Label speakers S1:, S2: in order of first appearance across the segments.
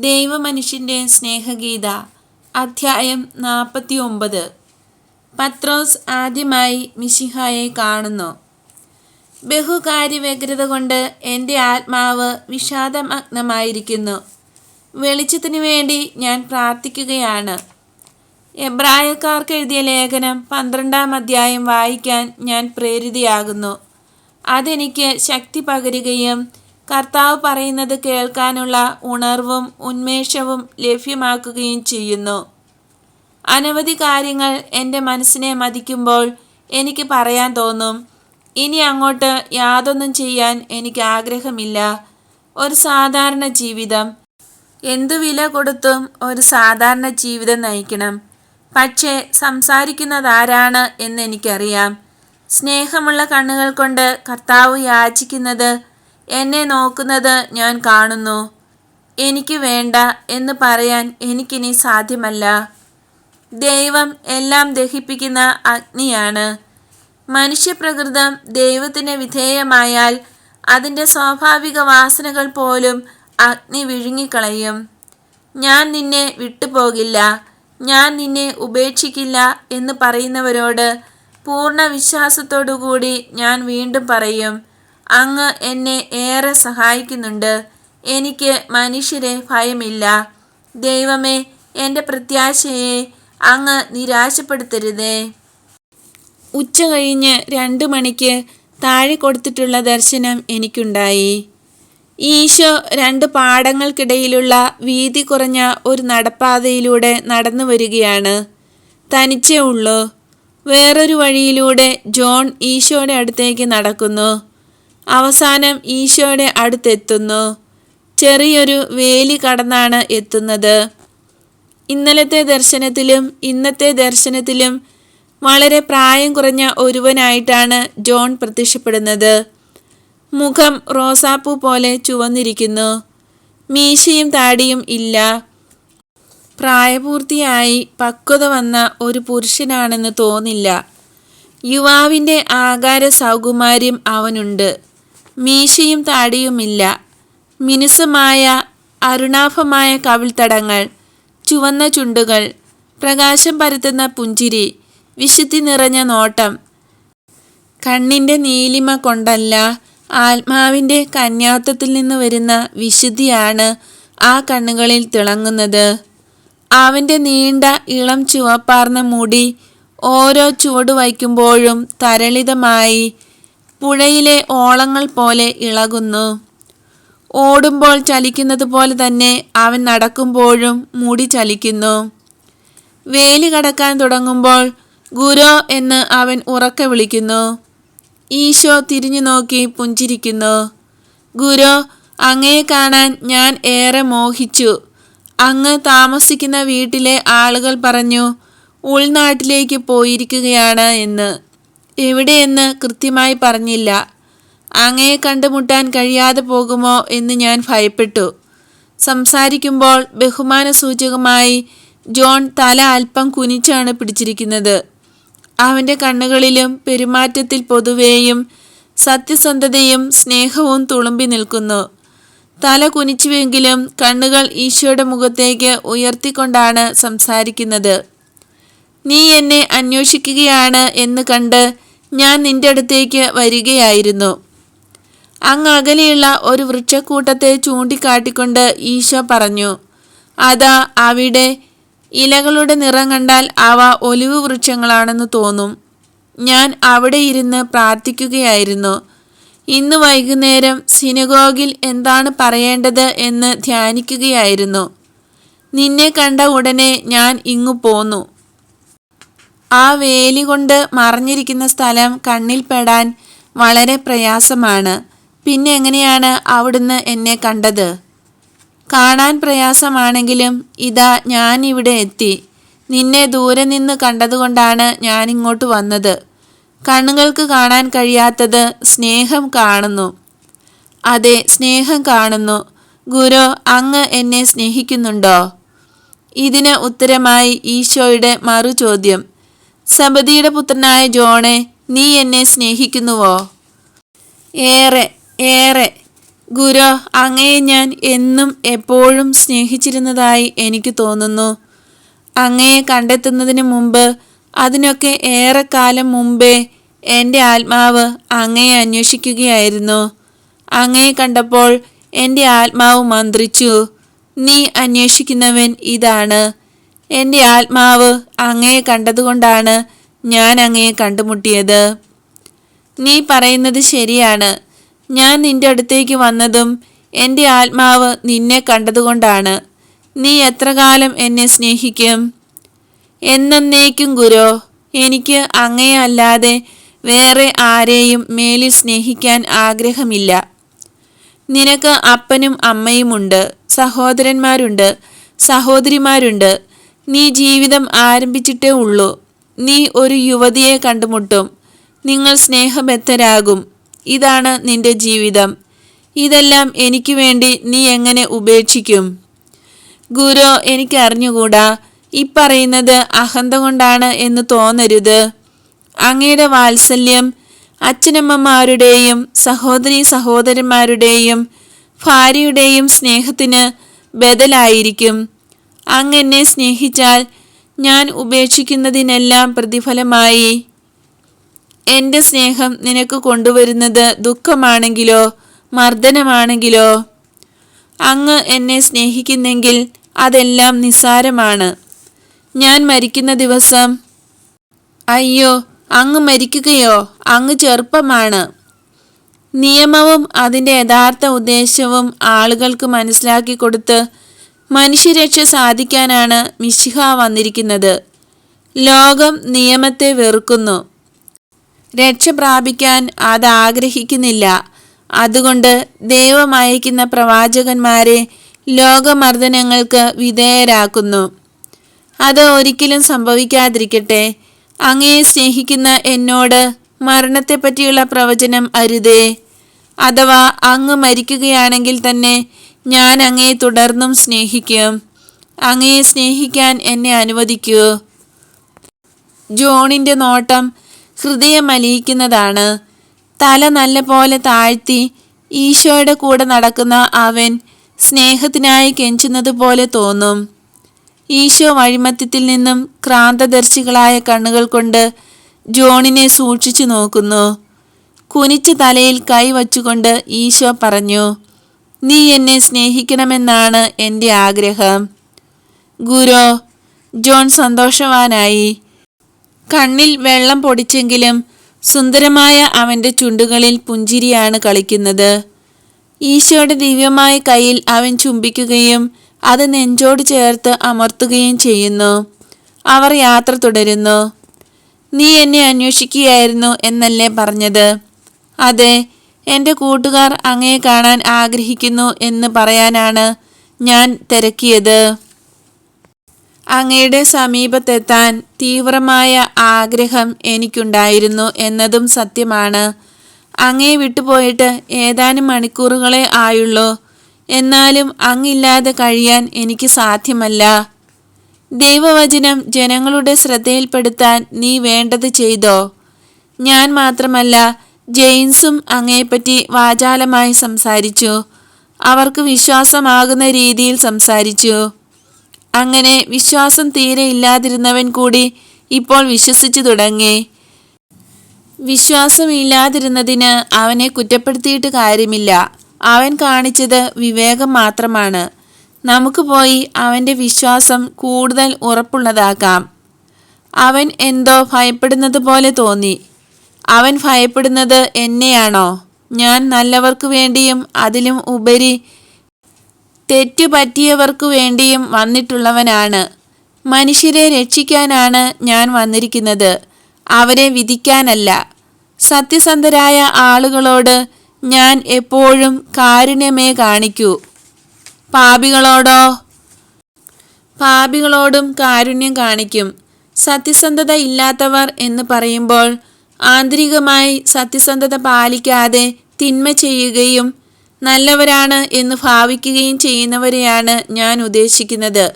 S1: ദൈവമനുഷ്യൻ്റെ സ്നേഹഗീത അധ്യായം 49. പത്രോസ് ആദ്യമായി മിശിഹായെ കാണുന്നു. ബഹുകാര്യവ്യഗ്രത കൊണ്ട് എൻ്റെ ആത്മാവ് വിഷാദമഗ്നമായിരിക്കുന്നു. വെളിച്ചത്തിനു വേണ്ടി ഞാൻ പ്രാർത്ഥിക്കുകയാണ്. എബ്രായക്കാർക്ക് എഴുതിയ ലേഖനം 12-ാം അധ്യായം വായിക്കാൻ ഞാൻ പ്രേരിതയാകുന്നു. അതെനിക്ക് ശക്തി പകരുകയും കർത്താവ് പറയുന്നത് കേൾക്കാനുള്ള ഉണർവും ഉന്മേഷവും ലഭ്യമാക്കുകയും ചെയ്യുന്നു. അനവധി കാര്യങ്ങൾ എൻ്റെ മനസ്സിനെ മതിക്കുമ്പോൾ എനിക്ക് പറയാൻ തോന്നും, ഇനി അങ്ങോട്ട് യാതൊന്നും ചെയ്യാൻ എനിക്ക് ആഗ്രഹമില്ല. ഒരു സാധാരണ ജീവിതം, എന്തു വില കൊടുത്തും ഒരു സാധാരണ ജീവിതം നയിക്കണം. പക്ഷേ സംസാരിക്കുന്നതാരാണ് എന്നെനിക്കറിയാം. സ്നേഹമുള്ള കണ്ണുകൾ കൊണ്ട് കർത്താവ് യാചിക്കുന്നത്, എന്നെ നോക്കുന്നത് ഞാൻ കാണുന്നു. എനിക്ക് വേണ്ട എന്ന് പറയാൻ എനിക്കിനി സാധ്യമല്ല. ദൈവം എല്ലാം ദഹിപ്പിക്കുന്ന അഗ്നിയാണ്. മനുഷ്യപ്രകൃതം ദൈവത്തിന് വിധേയമായാൽ അതിൻ്റെ സ്വാഭാവിക വാസനകൾ പോലും അഗ്നി വിഴുങ്ങിക്കളയും. ഞാൻ നിന്നെ വിട്ടുപോകില്ല, ഞാൻ നിന്നെ ഉപേക്ഷിക്കില്ല എന്ന് പറയുന്നവരോട് പൂർണ്ണ വിശ്വാസത്തോടുകൂടി ഞാൻ വീണ്ടും പറയും, അങ്ങ് എന്നെ ഏറെ സഹായിക്കുന്നുണ്ട്. എനിക്ക് മനുഷ്യരെ ഭയമില്ല. ദൈവമേ, എൻ്റെ പ്രത്യാശയെ അങ്ങ് നിരാശപ്പെടുത്തരുതേ. ഉച്ച കഴിഞ്ഞ് 2 മണിക്ക് താഴെ കൊടുത്തിട്ടുള്ള ദർശനം എനിക്കുണ്ടായി. ഈശോ 2 പാടങ്ങൾക്കിടയിലുള്ള വീതി കുറഞ്ഞ ഒരു നടപ്പാതയിലൂടെ നടന്നു വരികയാണ്. തനിച്ചേ ഉള്ളൂ. വേറൊരു വഴിയിലൂടെ ജോൺ ഈശോയുടെ അടുത്തേക്ക് നടക്കുന്നു. അവസാനം ഈശോയുടെ അടുത്തെത്തുന്നു. ചെറിയൊരു വേലി കടന്നാണ് എത്തുന്നത്. ഇന്നലത്തെ ദർശനത്തിലും ഇന്നത്തെ ദർശനത്തിലും വളരെ പ്രായം കുറഞ്ഞ ഒരുവനായിട്ടാണ് ജോൺ പ്രത്യക്ഷപ്പെടുന്നത്. മുഖം റോസാപ്പൂ പോലെ ചുവന്നിരിക്കുന്നു. മീശയും താടിയും ഇല്ല. പ്രായപൂർത്തിയായി പക്വത വന്ന ഒരു പുരുഷനാണെന്ന് തോന്നില്ല. യുവാവിൻ്റെ ആകാര സൗകുമാര്യം അവനുണ്ട്. മീശയും താടിയുമില്ല. മിനുസമായ അരുണാഭമായ കവിൾത്തടങ്ങൾ, ചുവന്ന ചുണ്ടുകൾ, പ്രകാശം പരത്തുന്ന പുഞ്ചിരി, വിശുദ്ധി നിറഞ്ഞ നോട്ടം. കണ്ണിൻ്റെ നീലിമ കൊണ്ടല്ല, ആത്മാവിൻ്റെ കന്യാത്വത്തിൽ നിന്ന് വരുന്ന വിശുദ്ധിയാണ് ആ കണ്ണുകളിൽ തിളങ്ങുന്നത്. അവൻ്റെ നീണ്ട ഇളം ചുവപ്പാർന്ന മുടി ഓരോ ചുവട് വയ്ക്കുമ്പോഴും തരളിതമായി പുഴയിലെ ഓളങ്ങൾ പോലെ ഇളകുന്നു. ഓടുമ്പോൾ ചലിക്കുന്നത് പോലെ തന്നെ അവൻ നടക്കുമ്പോഴും മുടി ചലിക്കുന്നു. വേലി കടക്കാൻ തുടങ്ങുമ്പോൾ ഗുരോ എന്ന് അവൻ ഉറക്കെ വിളിക്കുന്നു. ഈശോ തിരിഞ്ഞു നോക്കി പുഞ്ചിരിക്കുന്നു. ഗുരോ, അങ്ങയെ കാണാൻ ഞാൻ ഏറെ മോഹിച്ചു. അങ്ങ് താമസിക്കുന്ന വീട്ടിലെ ആളുകൾ പറഞ്ഞു ഉൾനാട്ടിലേക്ക് പോയിരിക്കുകയാണ് എന്ന്. എവിടെയെന്ന് കൃത്യമായി പറഞ്ഞില്ല. അങ്ങയെ കണ്ടുമുട്ടാൻ കഴിയാതെ പോകുമോ എന്ന് ഞാൻ ഭയപ്പെട്ടു. സംസാരിക്കുമ്പോൾ ബഹുമാന സൂചകമായി ജോൺ തല അല്പം കുനിച്ചാണ് പിടിച്ചിരിക്കുന്നത്. അവൻ്റെ കണ്ണുകളിലും പെരുമാറ്റത്തിൽ പൊതുവേയും സത്യസന്ധതയും സ്നേഹവും തുളുമ്പി നിൽക്കുന്നു. തല കുനിച്ചുവെങ്കിലും കണ്ണുകൾ ഈശോയുടെ മുഖത്തേക്ക് ഉയർത്തിക്കൊണ്ടാണ് സംസാരിക്കുന്നത്. നീ എന്നെ അന്വേഷിക്കുകയാണ് എന്ന് കണ്ട് ഞാൻ നിന്റെ അടുത്തേക്ക് വരികയായിരുന്നു. അങ്ങ് അകലെയുള്ള ഒരു വൃക്ഷക്കൂട്ടത്തെ ചൂണ്ടിക്കാട്ടിക്കൊണ്ട് ഈശോ പറഞ്ഞു, അതാ അവിടെ. ഇലകളുടെ നിറം കണ്ടാൽ അവ ഒലിവ് വൃക്ഷങ്ങളാണെന്ന് തോന്നും. ഞാൻ അവിടെ ഇരുന്ന് പ്രാർത്ഥിക്കുകയായിരുന്നു. ഇന്ന് വൈകുന്നേരം സിനഗോഗിൽ എന്താണ് പറയേണ്ടത് എന്ന് ധ്യാനിക്കുകയായിരുന്നു. നിന്നെ കണ്ട ഉടനെ ഞാൻ ഇങ്ങു പോന്നു. ആ വേലി കൊണ്ട് മറഞ്ഞിരിക്കുന്ന സ്ഥലം കണ്ണിൽ പെടാൻ വളരെ പ്രയാസമാണ്. പിന്നെ എങ്ങനെയാണ് അവിടുന്ന് എന്നെ കണ്ടത്? കാണാൻ പ്രയാസമാണെങ്കിലും ഇതാ ഞാൻ ഇവിടെ എത്തി. നിന്നെ ദൂരെ നിന്ന് കണ്ടതുകൊണ്ടാണ് ഞാനിങ്ങോട്ട് വന്നത്. കണ്ണുകൾക്ക് കാണാൻ കഴിയാത്തത് സ്നേഹം കാണുന്നു. അതെ, സ്നേഹം കാണുന്നു. ഗുരു, അങ്ങ് എന്നെ സ്നേഹിക്കുന്നുണ്ടോ? ഇതിന് ഉത്തരമായി ഈശോയുടെ മറു ചോദ്യം, സബദിയുടെ പുത്രനായ ജോണെ, നീ എന്നെ സ്നേഹിക്കുന്നുവോ? ഏറെ, ഏറെ. ഗുരു, അങ്ങയെ ഞാൻ എന്നും എപ്പോഴും സ്നേഹിച്ചിരുന്നതായി എനിക്ക് തോന്നുന്നു. അങ്ങയെ കണ്ടെത്തുന്നതിന് മുമ്പ്, അതിനൊക്കെ ഏറെക്കാലം മുമ്പേ എൻ്റെ ആത്മാവ് അങ്ങയെ അന്വേഷിക്കുകയായിരുന്നു. അങ്ങയെ കണ്ടപ്പോൾ എൻ്റെ ആത്മാവ് മന്ത്രിച്ചു, നീ അന്വേഷിക്കുന്നവൻ ഇതാണ്. എൻ്റെ ആത്മാവ് അങ്ങയെ കണ്ടതുകൊണ്ടാണ് ഞാൻ അങ്ങയെ കണ്ടുമുട്ടിയത്. നീ പറയുന്നത് ശരിയാണ്. ഞാൻ നിന്റെ അടുത്തേക്ക് വന്നതും എൻ്റെ ആത്മാവ് നിന്നെ കണ്ടതുകൊണ്ടാണ്. നീ എത്ര കാലം എന്നെ സ്നേഹിക്കും? എന്നേക്കും ഗുരു. എനിക്ക് അങ്ങയെ അല്ലാതെ വേറെ ആരെയും മേലിൽ സ്നേഹിക്കാൻ ആഗ്രഹമില്ല. നിനക്ക് അപ്പനും അമ്മയുമുണ്ട്, സഹോദരന്മാരുണ്ട്, സഹോദരിമാരുണ്ട്. നീ ജീവിതം ആരംഭിച്ചിട്ടേ ഉള്ളൂ. നീ ഒരു യുവതിയെ കണ്ടുമുട്ടും. നിങ്ങൾ സ്നേഹബദ്ധരാകും. ഇതാണ് നിന്റെ ജീവിതം. ഇതെല്ലാം എനിക്ക് വേണ്ടി നീ എങ്ങനെ ഉപേക്ഷിക്കും? ഗുരു, എനിക്ക് അറിഞ്ഞുകൂടാ. പറയുന്നത് അഹന്ത കൊണ്ടാണ് എന്ന് തോന്നരുത്. അങ്ങയുടെ വാത്സല്യം അച്ഛനമ്മമാരുടെയും സഹോദരീ സഹോദരന്മാരുടെയും ഭാര്യയുടെയും സ്നേഹത്തിന് ബദലായിരിക്കും. അങ്ങെന്നെ സ്നേഹിച്ചാൽ ഞാൻ ഉപേക്ഷിക്കുന്നതിനെല്ലാം പ്രതിഫലമായി എൻ്റെ സ്നേഹം നിനക്ക് കൊണ്ടുവരുന്നത് ദുഃഖമാണെങ്കിലോ മർദ്ദനമാണെങ്കിലോ? അങ്ങ് എന്നെ സ്നേഹിക്കുന്നെങ്കിൽ അതെല്ലാം നിസ്സാരമാണ്. ഞാൻ മരിക്കുന്ന ദിവസം, അയ്യോ, അങ്ങ് മരിക്കുകയോ? അങ്ങ് ചെറുപ്പമാണ്. നിയമവും അതിൻ്റെ യഥാർത്ഥ ഉദ്ദേശവും ആളുകൾക്ക് മനസ്സിലാക്കി കൊടുത്ത് മനുഷ്യരക്ഷ സാധിക്കാനാണ് മിശിഹ വന്നിരിക്കുന്നത്. ലോകം നിയമത്തെ വെറുക്കുന്നു, രക്ഷ പ്രാപിക്കാൻ അത് ആഗ്രഹിക്കുന്നില്ല. അതുകൊണ്ട് ദൈവം അയക്കുന്ന പ്രവാചകന്മാരെ ലോകമർദ്ദനങ്ങൾക്ക് വിധേയരാക്കുന്നു. അത് ഒരിക്കലും സംഭവിക്കാതിരിക്കട്ടെ. അങ്ങയെ സ്നേഹിക്കുന്ന എന്നോട് മരണത്തെപ്പറ്റിയുള്ള പ്രവചനം അരുതേ. അഥവാ അങ്ങ് മരിക്കുകയാണെങ്കിൽ തന്നെ ഞാൻ അങ്ങയെ തുടർന്നും സ്നേഹിക്കും. അങ്ങയെ സ്നേഹിക്കാൻ എന്നെ അനുവദിക്കൂ. ജോണിൻ്റെ നോട്ടം ഹൃദയമലിയിക്കുന്നതാണ്. തല നല്ല പോലെ താഴ്ത്തി ഈശോയുടെ കൂടെ നടക്കുന്ന അവൻ സ്നേഹത്തിനായി കെഞ്ചുന്നത് പോലെ തോന്നും. ഈശോ വഴിമധ്യത്തിൽ നിന്നും ക്രാന്തദർശികളായ കണ്ണുകൾ കൊണ്ട് ജോണിനെ സൂക്ഷിച്ചു നോക്കുന്നു. കുനിച്ച് തലയിൽ കൈ വച്ചുകൊണ്ട് ഈശോ പറഞ്ഞു, നീ എന്നെ സ്നേഹിക്കണമെന്നാണ് എൻ്റെ ആഗ്രഹം. ഗുരു, ജോൺ സന്തോഷവാനായി. കണ്ണിൽ വെള്ളം പൊടിച്ചെങ്കിലും സുന്ദരമായ അവൻ്റെ ചുണ്ടുകളിൽ പുഞ്ചിരിയാണ് കളിക്കുന്നത്. ഈശോയുടെ ദിവ്യമായ കയ്യിൽ അവൻ ചുംബിക്കുകയും അത് നെഞ്ചോട് ചേർത്ത് അമർത്തുകയും ചെയ്യുന്നു. അവർ യാത്ര തുടരുന്നു. നീ എന്നെ അന്വേഷിക്കുകയായിരുന്നു എന്നല്ലേ പറഞ്ഞത്? അതെ, എൻ്റെ കൂട്ടുകാർ അങ്ങയെ കാണാൻ ആഗ്രഹിക്കുന്നു എന്ന് പറയാനാണ് ഞാൻ തിരക്കിയത്. അങ്ങയുടെ സമീപത്തെത്താൻ തീവ്രമായ ആഗ്രഹം എനിക്കുണ്ടായിരുന്നു എന്നതും സത്യമാണ്. അങ്ങയെ വിട്ടുപോയിട്ട് ഏതാനും മണിക്കൂറുകളെ ആയുള്ളൂ. എന്നാലും അങ്ങില്ലാതെ കഴിയാൻ എനിക്ക് സാധ്യമല്ല. ദൈവവചനം ജനങ്ങളുടെ ശ്രദ്ധയിൽപ്പെടുത്താൻ നീ വേണ്ടത് ചെയ്തോ? ഞാൻ മാത്രമല്ല, ജെയിംസും അങ്ങയെപ്പറ്റി വാചാലമായി സംസാരിച്ചു. അവർക്ക് വിശ്വാസമാകുന്ന രീതിയിൽ സംസാരിച്ചു. അങ്ങനെ വിശ്വാസം തീരെ ഇല്ലാതിരുന്നവൻ കൂടി ഇപ്പോൾ വിശ്വസിച്ചു തുടങ്ങി. വിശ്വാസമില്ലാതിരുന്നതിന് അവനെ കുറ്റപ്പെടുത്തിയിട്ട് കാര്യമില്ല. അവൻ കാണിച്ചത് വിവേകം മാത്രമാണ്. നമുക്ക് പോയി അവൻ്റെ വിശ്വാസം കൂടുതൽ ഉറപ്പുള്ളതാക്കാം. അവൻ എന്തോ ഭയപ്പെടുന്നത് പോലെ തോന്നി. അവൻ ഭയപ്പെടുന്നത് എന്നെയാണോ? ഞാൻ നല്ലവർക്ക് വേണ്ടിയും അതിലും ഉപരി തെറ്റുപറ്റിയവർക്കു വേണ്ടിയും വന്നിട്ടുള്ളവനാണ്. മനുഷ്യരെ രക്ഷിക്കാനാണ് ഞാൻ വന്നിരിക്കുന്നത്, അവരെ വിധിക്കാനല്ല. സത്യസന്ധരായ ആളുകളോട് ഞാൻ എപ്പോഴും കാരുണ്യമേ കാണിക്കൂ. പാപികളോടും കാരുണ്യം കാണിക്കും. സത്യസന്ധത ഇല്ലാത്തവർ എന്ന് പറയുമ്പോൾ ആന്തരികമായി സത്യസന്ധത പാലിക്കാതെ തിന്മ ചെയ്യുകയും നല്ലവരാണ് എന്ന് ഭാവിക്കുകയും ചെയ്യുന്നവരെയാണ് ഞാൻ ഉദ്ദേശിക്കുന്നത്.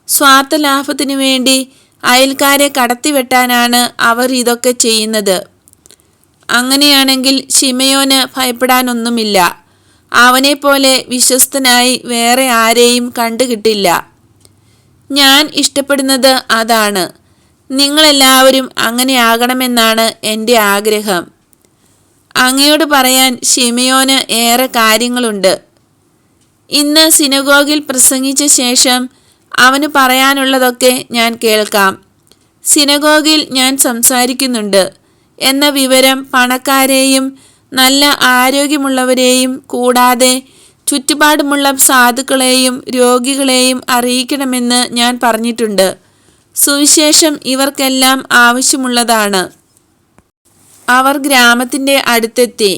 S1: സ്വാർത്ഥ ലാഭത്തിനു വേണ്ടി അയൽക്കാരെ കടത്തിവെട്ടാനാണ് അവർ ഇതൊക്കെ ചെയ്യുന്നത്. അങ്ങനെയാണെങ്കിൽ ശിമയോന് ഭയപ്പെടാനൊന്നുമില്ല. അവനെപ്പോലെ വിശ്വസ്തനായി വേറെ ആരെയും കണ്ടുകിട്ടില്ല. ഞാൻ ഇഷ്ടപ്പെടുന്നത് അതാണ്. നിങ്ങളെല്ലാവരും അങ്ങനെയാകണമെന്നാണ് എൻ്റെ ആഗ്രഹം. അങ്ങയോട് പറയാൻ ശിമെയോന് ഏറെ കാര്യങ്ങളുണ്ട്. ഇന്ന് സിനഗോഗിൽ പ്രസംഗിച്ച ശേഷം അവന് പറയാനുള്ളതൊക്കെ ഞാൻ കേൾക്കാം. സിനഗോഗിൽ ഞാൻ സംസാരിക്കുന്നുണ്ട് എന്ന വിവരം പണക്കാരെയും നല്ല ആരോഗ്യമുള്ളവരെയും കൂടാതെ ചുറ്റുപാടുമുള്ള സാധുക്കളെയും രോഗികളെയും അറിയിക്കണമെന്ന് ഞാൻ പറഞ്ഞിട്ടുണ്ട്. സുവിശേഷം ഇവർക്കെല്ലാം ആവശ്യമുള്ളതാണ്. അവർ ഗ്രാമത്തിൻ്റെ അടുത്തെത്തി.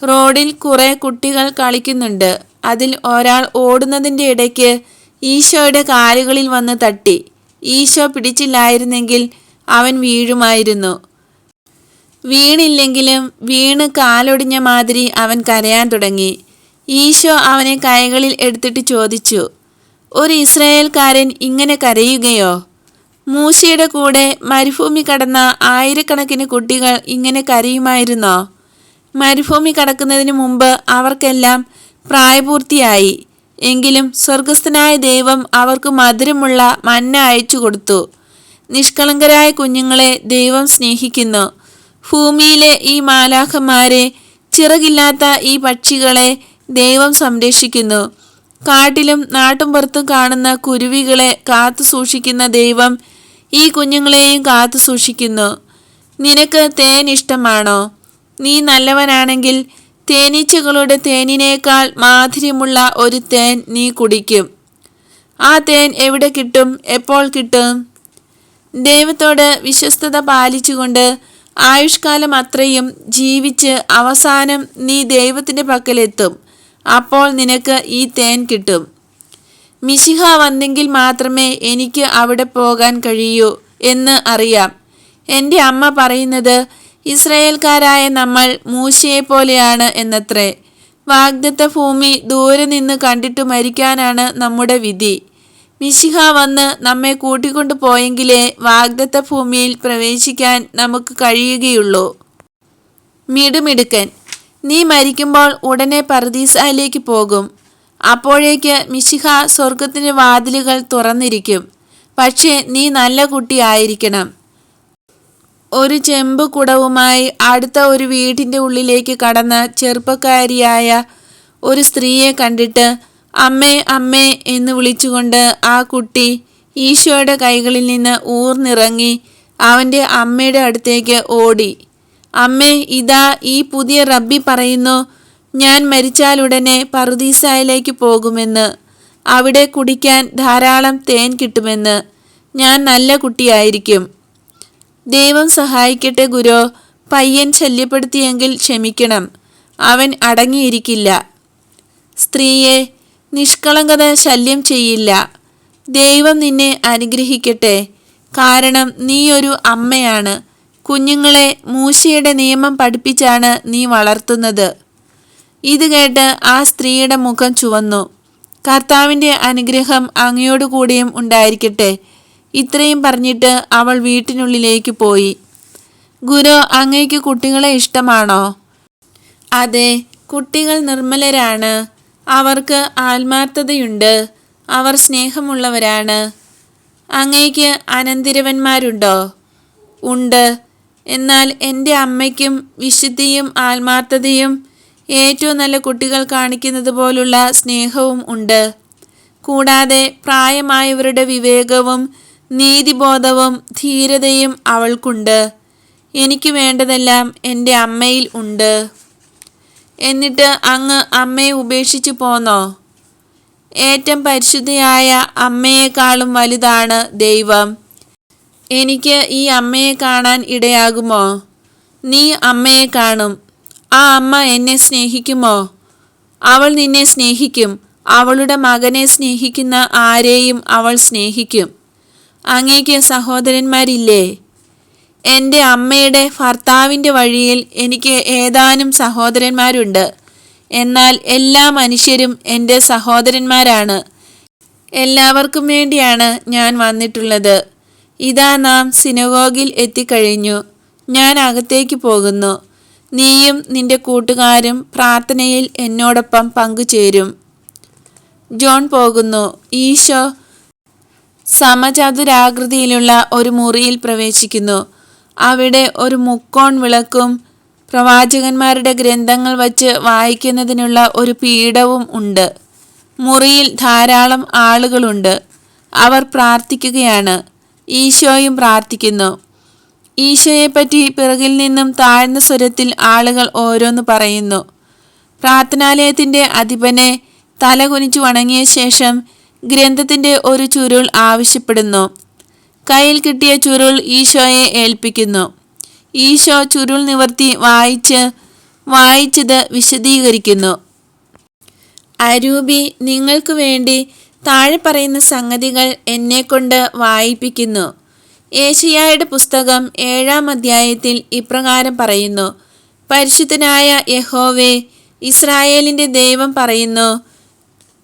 S1: റോഡിൽ കുറെ കുട്ടികൾ കളിക്കുന്നുണ്ട്. അതിൽ ഒരാൾ ഓടുന്നതിൻ്റെ ഇടയ്ക്ക് ഈശോയുടെ കാലുകളിൽ വന്ന് തട്ടി. ഈശോ പിടിച്ചില്ലായിരുന്നെങ്കിൽ അവൻ വീഴുമായിരുന്നു. വീണില്ലെങ്കിലും വീണ് കാലൊടിഞ്ഞ മാതിരി അവൻ കരയാൻ തുടങ്ങി. ഈശോ അവനെ കൈകളിൽ എടുത്തിട്ട് ചോദിച്ചു, ഒരു ഇസ്രായേൽക്കാരൻ ഇങ്ങനെ കരയുകയോ? മൂശയുടെ കൂടെ മരുഭൂമി കടന്ന ആയിരക്കണക്കിന് കുട്ടികൾ ഇങ്ങനെ കരയുമായിരുന്നോ? മരുഭൂമി കടക്കുന്നതിന് മുമ്പ് അവർക്കെല്ലാം പ്രായപൂർത്തിയായി. എങ്കിലും സ്വർഗസ്ഥനായ ദൈവം അവർക്ക് മധുരമുള്ള മന്ന അയച്ചു കൊടുത്തു. നിഷ്കളങ്കരായ കുഞ്ഞുങ്ങളെ ദൈവം സ്നേഹിക്കുന്നു. ഭൂമിയിലെ ഈ മാലാഖമാരെ, ചിറകില്ലാത്ത ഈ പക്ഷികളെ ദൈവം സംരക്ഷിക്കുന്നു. കാട്ടിലും നാട്ടുംപുറത്തും കാണുന്ന കുരുവികളെ കാത്തു സൂക്ഷിക്കുന്ന ദൈവം ഈ കുഞ്ഞുങ്ങളെയും കാത്തു സൂക്ഷിക്കുന്നു. നിനക്ക് തേൻ ഇഷ്ടമാണോ? നീ നല്ലവനാണെങ്കിൽ തേനീച്ചകളുടെ തേനിനേക്കാൾ മാധുര്യമുള്ള ഒരു തേൻ നീ കുടിക്കും. ആ തേൻ എവിടെ കിട്ടും? എപ്പോൾ കിട്ടും? ദൈവത്തോട് വിശ്വസ്തത പാലിച്ചുകൊണ്ട് ആയുഷ്കാലം അത്രയും ജീവിച്ച് അവസാനം നീ ദൈവത്തിൻ്റെ പക്കലെത്തും. അപ്പോൾ നിനക്ക് ഈ തേൻ കിട്ടും. മിശിഹ വന്നെങ്കിൽ മാത്രമേ എനിക്ക് അവിടെ പോകാൻ കഴിയൂ എന്ന് അറിയാം. എൻ്റെ അമ്മ പറയുന്നത് ഇസ്രായേൽക്കാരായ നമ്മൾ മൂശയെപ്പോലെയാണ് എന്നത്രേ. വാഗ്ദത്ത ഭൂമി ദൂരെ നിന്ന് കണ്ടിട്ട് മരിക്കാനാണ് നമ്മുടെ വിധി. മിശിഹ വന്ന് നമ്മെ കൂട്ടിക്കൊണ്ടു പോയെങ്കിലേ വാഗ്ദത്ത ഭൂമിയിൽ പ്രവേശിക്കാൻ നമുക്ക് കഴിയുകയുള്ളൂ. മിടുമിടുക്കൻ, നീ മരിക്കുമ്പോൾ ഉടനെ പറുദീസയിലേക്ക് പോകും. അപ്പോഴേക്ക് മിശിഹ സ്വർഗത്തിൻ്റെ വാതിലുകൾ തുറന്നിരിക്കും. പക്ഷേ നീ നല്ല കുട്ടിയായിരിക്കണം. ഒരു ചെമ്പ് കുടവുമായി അടുത്ത ഒരു വീട്ടിൻ്റെ ഉള്ളിലേക്ക് കടന്ന ചെറുപ്പക്കാരിയായ ഒരു സ്ത്രീയെ കണ്ടിട്ട് അമ്മേ അമ്മേ എന്ന് വിളിച്ചുകൊണ്ട് ആ കുട്ടി ഈശോയുടെ കൈകളിൽ നിന്ന് ഊർന്നിറങ്ങി അവൻ്റെ അമ്മയുടെ അടുത്തേക്ക് ഓടി. അമ്മേ, ഇതാ ഈ പുതിയ റബ്ബി പറയുന്നു, ഞാൻ മരിച്ചാലുടനെ പറുദീസയിലേക്ക് പോകുമെന്ന്. അവിടെ കുടിക്കാൻ ധാരാളം തേൻ കിട്ടുമെന്ന്. ഞാൻ നല്ല കുട്ടിയായിരിക്കും. ദൈവം സഹായിക്കട്ടെ ഗുരോ. പയ്യൻ ശല്യപ്പെടുത്തിയെങ്കിൽ ക്ഷമിക്കണം. അവൻ അടങ്ങിയിരിക്കില്ല. സ്ത്രീയെ, നിഷ്കളങ്കത ശല്യം ചെയ്യില്ല. ദൈവം നിന്നെ അനുഗ്രഹിക്കട്ടെ. കാരണം നീ ഒരു അമ്മയാണ്. കുഞ്ഞുങ്ങളെ മൂശയുടെ നിയമം പഠിപ്പിച്ചാണ് നീ വളർത്തുന്നത്. ഇത് കേട്ട് ആ സ്ത്രീയുടെ മുഖം ചുവന്നു. കർത്താവിൻ്റെ അനുഗ്രഹം അങ്ങയോട് കൂടിയും ഉണ്ടായിരിക്കട്ടെ. ഇത്രയും പറഞ്ഞിട്ട് അവൾ വീട്ടിനുള്ളിലേക്ക് പോയി. ഗുരു, അങ്ങയ്ക്ക് കുട്ടികളെ ഇഷ്ടമാണോ? അതെ, കുട്ടികൾ നിർമ്മലരാണ്. അവർക്ക് ആത്മാർത്ഥതയുണ്ട്. അവർ സ്നേഹമുള്ളവരാണ്. അങ്ങയ്ക്ക് അനന്തിരവന്മാരുണ്ടോ? ഉണ്ട്. എന്നാൽ എൻ്റെ അമ്മയ്ക്കും വിശുദ്ധിയും ആത്മാർത്ഥതയും ഏറ്റവും നല്ല കുട്ടികൾ കാണിക്കുന്നത് പോലുള്ള സ്നേഹവും ഉണ്ട്. കൂടാതെ പ്രായമായവരുടെ വിവേകവും നീതിബോധവും ധീരതയും അവൾക്കുണ്ട്. എനിക്ക് വേണ്ടതെല്ലാം എൻ്റെ അമ്മയിൽ ഉണ്ട്. എന്നിട്ട് അങ്ങ് അമ്മയെ ഉപേക്ഷിച്ചു പോന്നോ? ഏറ്റവും പരിശുദ്ധയായ അമ്മയെക്കാളും വലുതാണ് ദൈവം. എനിക്ക് ഈ അമ്മയെ കാണാൻ ഇടയാകുമോ? നീ അമ്മയെ കാണും. ആ അമ്മ എന്നെ സ്നേഹിക്കുമോ? അവൾ നിന്നെ സ്നേഹിക്കും. അവളുടെ മകനെ സ്നേഹിക്കുന്ന ആരെയും അവൾ സ്നേഹിക്കും. അങ്ങേക്ക് സഹോദരന്മാരില്ലേ? എൻ്റെ അമ്മയുടെ ഭർത്താവിൻ്റെ വഴിയിൽ എനിക്ക് ഏതാനും സഹോദരന്മാരുണ്ട്. എന്നാൽ എല്ലാ മനുഷ്യരും എൻ്റെ സഹോദരന്മാരാണ്. എല്ലാവർക്കും വേണ്ടിയാണ് ഞാൻ വന്നിട്ടുള്ളത്. ഇതാ നാം സിനഗോഗിൽ എത്തിക്കഴിഞ്ഞു. ഞാൻ അകത്തേക്ക് പോകുന്നു. നീയും നിന്റെ കൂട്ടുകാരും പ്രാർത്ഥനയിൽ എന്നോടൊപ്പം പങ്കുചേരും. ജോൺ പോകുന്നു. ഈശോ സമചതുരാകൃതിയിലുള്ള ഒരു മുറിയിൽ പ്രവേശിക്കുന്നു. അവിടെ ഒരു മുക്കോൺ വിളക്കും പ്രവാചകന്മാരുടെ ഗ്രന്ഥങ്ങൾ വച്ച് വായിക്കുന്നതിനുള്ള ഒരു പീഠവും ഉണ്ട്. മുറിയിൽ ധാരാളം ആളുകളുണ്ട്. അവർ പ്രാർത്ഥിക്കുകയാണ്. ഈശോയും പ്രാർത്ഥിക്കുന്നു. ഈശോയെപ്പറ്റി പിറകിൽ നിന്നും താഴ്ന്ന സ്വരത്തിൽ ആളുകൾ ഓരോന്ന് പറയുന്നു. പ്രാർത്ഥനാലയത്തിൻ്റെ അധിപനെ തലകുനിച്ചു വണങ്ങിയ ശേഷം ഗ്രന്ഥത്തിൻ്റെ ഒരു ചുരുൾ ആവശ്യപ്പെടുന്നു. കയ്യിൽ കിട്ടിയ ചുരുൾ ഈശോയെ ഏൽപ്പിക്കുന്നു. ഈശോ ചുരുൾ നിവർത്തി വായിച്ചത് വിശദീകരിക്കുന്നു. അരൂപി നിങ്ങൾക്ക് വേണ്ടി താഴെ പറയുന്ന സംഗതികൾ എന്നെക്കൊണ്ട് വായിപ്പിക്കുന്നു. ഏശയ്യായുടെ പുസ്തകം 7-ാം അധ്യായത്തിൽ ഇപ്രകാരം പറയുന്നു: പരിശുദ്ധനായ യഹോവേ, ഇസ്രായേലിൻ്റെ ദൈവം പറയുന്നു,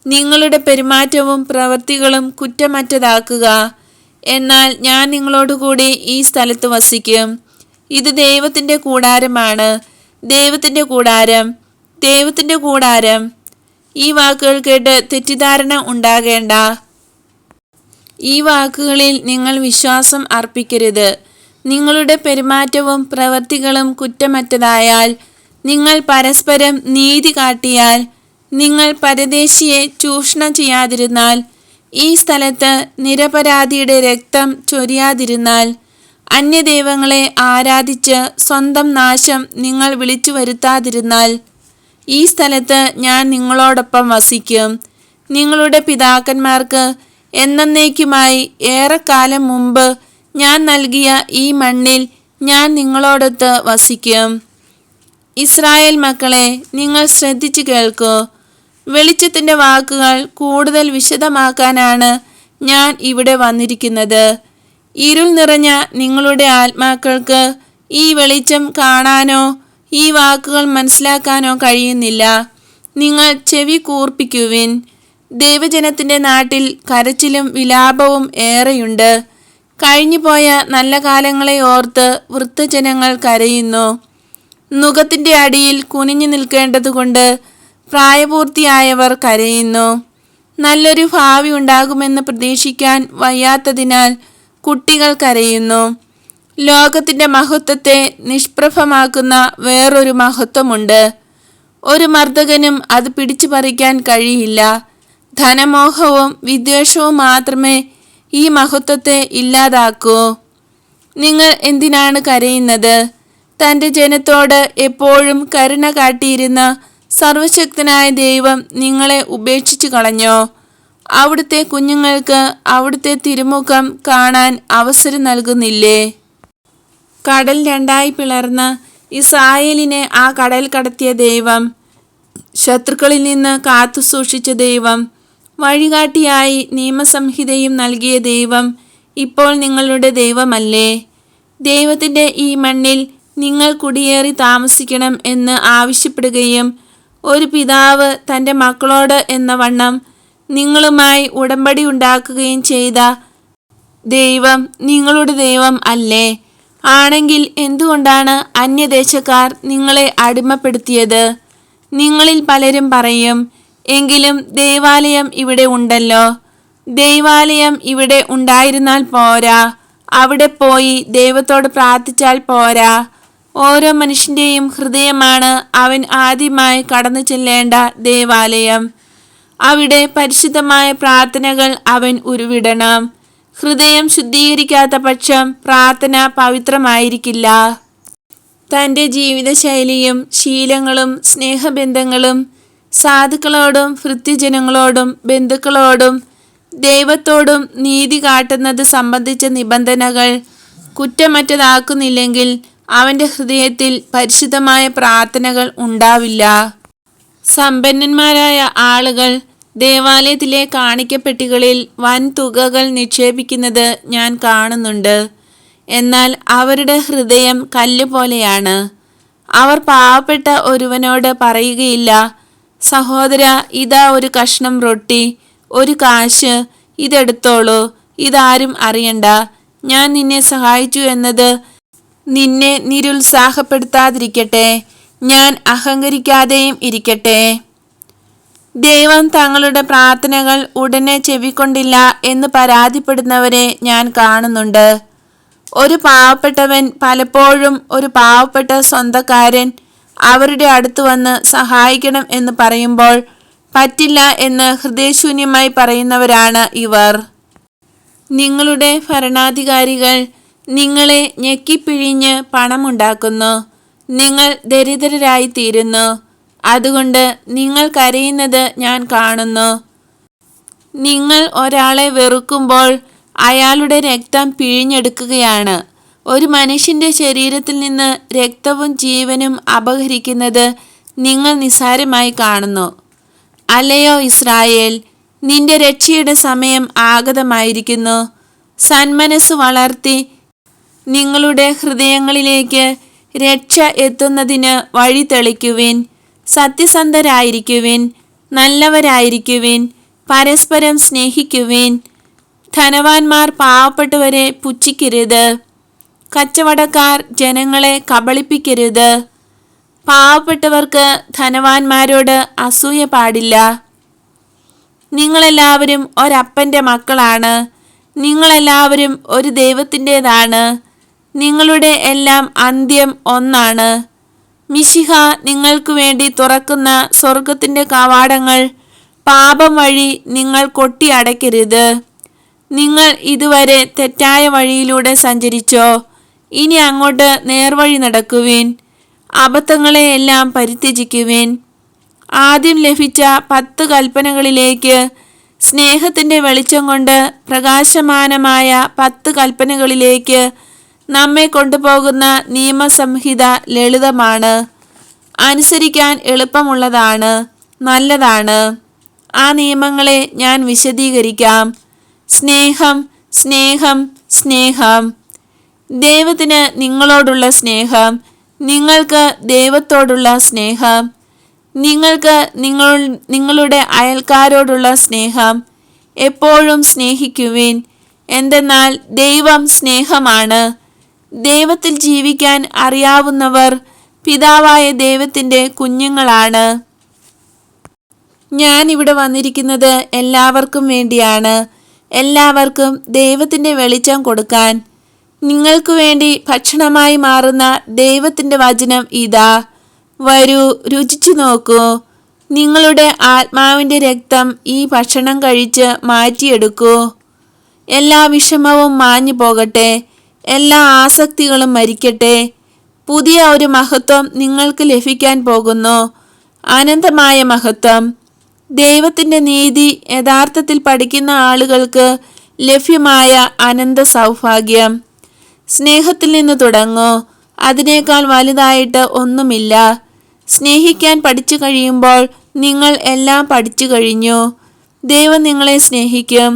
S1: നിങ്ങളുടെ പെരുമാറ്റവും പ്രവൃത്തികളും കുറ്റമറ്റതാക്കുക. എന്നാൽ ഞാൻ നിങ്ങളോടുകൂടി ഈ സ്ഥലത്ത് വസിക്കും. ഇത് ദൈവത്തിൻ്റെ കൂടാരമാണ്, ദൈവത്തിൻ്റെ കൂടാരം, ദൈവത്തിൻ്റെ കൂടാരം. ഈ വാക്കുകൾ കേട്ട് തെറ്റിദ്ധാരണ ഉണ്ടാകേണ്ട. ഈ വാക്കുകളിൽ നിങ്ങൾ വിശ്വാസം അർപ്പിക്കരുത്. നിങ്ങളുടെ പെരുമാറ്റവും പ്രവൃത്തികളും കുറ്റമറ്റതായാൽ, നിങ്ങൾ പരസ്പരം നീതി കാട്ടിയാൽ, നിങ്ങൾ പരദേശിയെ ചൂഷണം ചെയ്യാതിരുന്നാൽ, ഈ സ്ഥലത്ത് നിരപരാധിയുടെ രക്തം ചൊരിയാതിരുന്നാൽ, അന്യദൈവങ്ങളെ ആരാധിച്ച് സ്വന്തം നാശം നിങ്ങൾ വിളിച്ചു വരുത്താതിരുന്നാൽ, ഈ സ്ഥലത്ത് ഞാൻ നിങ്ങളോടൊപ്പം വസിക്കും. നിങ്ങളുടെ പിതാക്കന്മാർക്ക് എന്നേക്കുമായി ഏറെക്കാലം മുമ്പ് ഞാൻ നൽകിയ ഈ മണ്ണിൽ ഞാൻ നിങ്ങളോടൊത്ത് വസിക്കും. ഇസ്രായേൽ മക്കളെ, നിങ്ങൾ ശ്രദ്ധിച്ചു കേൾക്കൂ. വെളിച്ചത്തിൻ്റെ വാക്കുകൾ കൂടുതൽ വിശദമാക്കാനാണ് ഞാൻ ഇവിടെ വന്നിരിക്കുന്നത്. ഇരുൾ നിറഞ്ഞ നിങ്ങളുടെ ആത്മാക്കൾക്ക് ഈ വെളിച്ചം കാണാനോ ഈ വാക്കുകൾ മനസ്സിലാക്കാനോ കഴിയുന്നില്ല. നിങ്ങൾ ചെവി കൂർപ്പിക്കുവിൻ. ദൈവജനത്തിൻ്റെ നാട്ടിൽ കരച്ചിലും വിലാപവും ഏറെയുണ്ട്. കഴിഞ്ഞുപോയ നല്ല കാലങ്ങളെ ഓർത്ത് വൃദ്ധജനങ്ങൾ കരയുന്നു. നുകത്തിൻ്റെ അടിയിൽ കുനിഞ്ഞു നിൽക്കേണ്ടതുകൊണ്ട് പ്രായപൂർത്തിയായവർ കരയുന്നു. നല്ലൊരു ഭാവി ഉണ്ടാകുമെന്ന് പ്രതീക്ഷിക്കാൻ വയ്യാത്തതിനാൽ കുട്ടികൾ കരയുന്നു. ലോകത്തിൻ്റെ മഹത്വത്തെ നിഷ്പ്രഭമാക്കുന്ന വേറൊരു മഹത്വമുണ്ട്. ഒരു മർദ്ദകനും അത് പിടിച്ചു പറിക്കാൻ കഴിയില്ല. ധനമോഹവും വിദ്വേഷവും മാത്രമേ ഈ മഹത്വത്തെ ഇല്ലാതാക്കൂ. നിങ്ങൾ എന്തിനാണ് കരയുന്നത്? തൻ്റെ ജനത്തോട് എപ്പോഴും കരുണ കാട്ടിയിരുന്ന സർവശക്തനായ ദൈവം നിങ്ങളെ ഉപേക്ഷിച്ചു കളഞ്ഞോ? അവിടുത്തെ കുഞ്ഞുങ്ങൾക്ക് അവിടുത്തെ തിരുമുഖം കാണാൻ അവസരം നൽകുന്നില്ലേ? കടൽ രണ്ടായി പിളർന്ന് ഇസ്രായേലിനെ ആ കടൽ കടത്തിയ ദൈവം, ശത്രുക്കളിൽ നിന്ന് കാത്തു സൂക്ഷിച്ച ദൈവം, വഴികാട്ടിയായി നിയമസംഹിതയും നൽകിയ ദൈവം ഇപ്പോൾ നിങ്ങളുടെ ദൈവമല്ലേ? ദൈവത്തിൻ്റെ ഈ മണ്ണിൽ നിങ്ങൾ കുടിയേറി താമസിക്കണം എന്ന് ആവശ്യപ്പെടുകയും ഒരു പിതാവ് തൻ്റെ മക്കളോട് എന്ന വണ്ണം നിങ്ങളുമായി ഉടമ്പടി ഉണ്ടാക്കുകയും ചെയ്ത ദൈവം നിങ്ങളുടെ ദൈവം അല്ലേ? ആണെങ്കിൽ എന്തുകൊണ്ടാണ് അന്യദേശക്കാർ നിങ്ങളെ അടിമപ്പെടുത്തിയത്? നിങ്ങളിൽ പലരും പറയും, എങ്കിലും ദൈവാലയം ഇവിടെ ഉണ്ടല്ലോ. ദൈവാലയം ഇവിടെ ഉണ്ടായിരുന്നാൽ പോരാ, അവിടെ പോയി ദൈവത്തോട് പ്രാർത്ഥിച്ചാൽ പോരാ. ഓരോ മനുഷ്യൻ്റെയും ഹൃദയമാണ് അവൻ ആദ്യമായി കടന്നു ചെല്ലേണ്ട ദൈവാലയം. അവിടെ പരിശുദ്ധമായ പ്രാർത്ഥനകൾ അവൻ ഉരുവിടണം. ഹൃദയം ശുദ്ധീകരിക്കാത്ത പക്ഷം പ്രാർത്ഥന പവിത്രമായിരിക്കില്ല. തൻ്റെ ജീവിതശൈലിയും ശീലങ്ങളും സ്നേഹബന്ധങ്ങളും സാധുക്കളോടും ഭൃത്യജനങ്ങളോടും ബന്ധുക്കളോടും ദൈവത്തോടും നീതി കാട്ടുന്നത് സംബന്ധിച്ച നിബന്ധനകൾ കുറ്റമറ്റതാക്കുന്നില്ലെങ്കിൽ അവൻ്റെ ഹൃദയത്തിൽ പരിശുദ്ധമായ പ്രാർത്ഥനകൾ ഉണ്ടാവില്ല. സമ്പന്നന്മാരായ ആളുകൾ ദേവാലയത്തിലെ കാണിക്കപ്പെട്ടികളിൽ വൻ തുകകൾ നിക്ഷേപിക്കുന്നത് ഞാൻ കാണുന്നുണ്ട്. എന്നാൽ അവരുടെ ഹൃദയം കല്ലുപോലെയാണ്. അവർ പാവപ്പെട്ട ഒരുവനോട് പറയുകയില്ല, സഹോദര, ഇതാ ഒരു കഷ്ണം റൊട്ടി, ഒരു കാശ്, ഇതെടുത്തോളൂ, ഇതാരും അറിയണ്ട, ഞാൻ നിന്നെ സഹായിച്ചു എന്നത് നിന്നെ നിരുത്സാഹപ്പെടുത്താതിരിക്കട്ടെ. ഞാൻ അഹങ്കരിക്കാതെയും ഇരിക്കട്ടെ. ദൈവം തങ്ങളുടെ പ്രാർത്ഥനകൾ ഉടനെ ചെവിക്കൊണ്ടില്ല എന്ന് പരാതിപ്പെടുന്നവരെ ഞാൻ കാണുന്നുണ്ട്. ഒരു പാവപ്പെട്ടവൻ പലപ്പോഴും ഒരു പാവപ്പെട്ട സ്വന്തക്കാരൻ അവരുടെ അടുത്ത് വന്ന് സഹായിക്കണം എന്ന് പറയുമ്പോൾ പറ്റില്ല എന്ന് ഹൃദയശൂന്യമായി പറയുന്നവരാണ് ഇവർ. നിങ്ങളുടെ ഭരണാധികാരികൾ നിങ്ങളെ ഞെക്കിപ്പിഴിഞ്ഞ് പണമുണ്ടാക്കുന്നു. നിങ്ങൾ ദരിദ്രരായിത്തീരുന്നു. അതുകൊണ്ട് നിങ്ങൾ കരയുന്നത് ഞാൻ കാണുന്നു. നിങ്ങൾ ഒരാളെ വെറുക്കുമ്പോൾ അയാളുടെ രക്തം പിഴിഞ്ഞെടുക്കുകയാണ്. ഒരു മനുഷ്യന്റെ ശരീരത്തിൽ നിന്ന് രക്തവും ജീവനും അപഹരിക്കുന്നത് നിങ്ങൾ നിസ്സാരമായി കാണുന്നു. അല്ലയോ ഇസ്രായേൽ, നിന്റെ രക്ഷയുടെ സമയം ആഗതമായിരിക്കുന്നു. സന്മനസ്സ് വളർത്തി നിങ്ങളുടെ ഹൃദയങ്ങളിലേക്ക് രക്ഷ എത്തുന്നതിന് വഴി തെളിക്കുവിൻ. സത്യസന്ധരായിരിക്കുവിൻ, നല്ലവരായിരിക്കുവിൻ, പരസ്പരം സ്നേഹിക്കുവിൻ. ധനവാന്മാർ പാവപ്പെട്ടവരെ പുച്ഛിക്കരുത്. കച്ചവടക്കാർ ജനങ്ങളെ കബളിപ്പിക്കരുത്. പാവപ്പെട്ടവർക്ക് ധനവാന്മാരോട് അസൂയ പാടില്ല. നിങ്ങളെല്ലാവരും ഒരപ്പൻ്റെ മക്കളാണ്. നിങ്ങളെല്ലാവരും ഒരു ദൈവത്തിൻ്റെതാണ്. നിങ്ങളുടെ എല്ലാം അന്ത്യം ഒന്നാണ്. മിശിഹ നിങ്ങൾക്ക് വേണ്ടി തുറക്കുന്ന സ്വർഗത്തിൻ്റെ കവാടങ്ങൾ പാപം വഴി നിങ്ങൾ കൊട്ടിയടയ്ക്കരുത്. നിങ്ങൾ ഇതുവരെ തെറ്റായ വഴിയിലൂടെ സഞ്ചരിച്ചോ? ഇനി അങ്ങോട്ട് നേർവഴി നടക്കുവിൻ. അബദ്ധങ്ങളെയെല്ലാം പരിത്യജിക്കുവിൻ. ആദ്യം ലഭിച്ച 10 കൽപ്പനകളിലേക്ക്, സ്നേഹത്തിൻ്റെ വെളിച്ചം കൊണ്ട് പ്രകാശമാനമായ 10 കൽപ്പനകളിലേക്ക് നമ്മെ കൊണ്ടുപോകുന്ന നിയമസംഹിത ലളിതമാണ്, അനുസരിക്കാൻ എളുപ്പമുള്ളതാണ്, നല്ലതാണ്. ആ നിയമങ്ങളെ ഞാൻ വിശദീകരിക്കാം. സ്നേഹം, സ്നേഹം, സ്നേഹം. ദൈവത്തിന് നിങ്ങളോടുള്ള സ്നേഹം, നിങ്ങൾക്ക് ദൈവത്തോടുള്ള സ്നേഹം, നിങ്ങൾക്ക് നിങ്ങളുടെ അയൽക്കാരോടുള്ള സ്നേഹം. എപ്പോഴും സ്നേഹിക്കുവിൻ, എന്തെന്നാൽ ദൈവം സ്നേഹമാണ്. ദൈവത്തിൽ ജീവിക്കാൻ അറിയാവുന്നവർ പിതാവായ ദൈവത്തിൻ്റെ കുഞ്ഞുങ്ങളാണ്. ഞാൻ ഇവിടെ വന്നിരിക്കുന്നത് എല്ലാവർക്കും വേണ്ടിയാണ്, എല്ലാവർക്കും ദൈവത്തിൻ്റെ വെളിച്ചം കൊടുക്കാൻ. നിങ്ങൾക്ക് വേണ്ടി ഭക്ഷണമായി മാറുന്ന ദൈവത്തിൻ്റെ വചനം ഇതാ. വരൂ, രുചിച്ചു നോക്കൂ. നിങ്ങളുടെ ആത്മാവിൻ്റെ രക്തം ഈ ഭക്ഷണം കഴിച്ച് മാറ്റിയെടുക്കൂ. എല്ലാ വിഷമവും മാഞ്ഞു പോകട്ടെ, എല്ലാ ആസക്തികളും മരിക്കട്ടെ. പുതിയ ഒരു മഹത്വം നിങ്ങൾക്ക് ലഭിക്കാൻ പോകുന്നു, അനന്തമായ മഹത്വം. ദൈവത്തിൻ്റെ നീതി യഥാർത്ഥത്തിൽ പഠിക്കുന്ന ആളുകൾക്ക് ലഭ്യമായ അനന്ത സൗഭാഗ്യം. സ്നേഹത്തിൽ നിന്ന് തുടങ്ങൂ, അതിനേക്കാൾ വലുതായിട്ട് ഒന്നുമില്ല. സ്നേഹിക്കാൻ പഠിച്ചു കഴിയുമ്പോൾ നിങ്ങൾ എല്ലാം പഠിച്ചു കഴിഞ്ഞു. ദൈവം നിങ്ങളെ സ്നേഹിക്കും.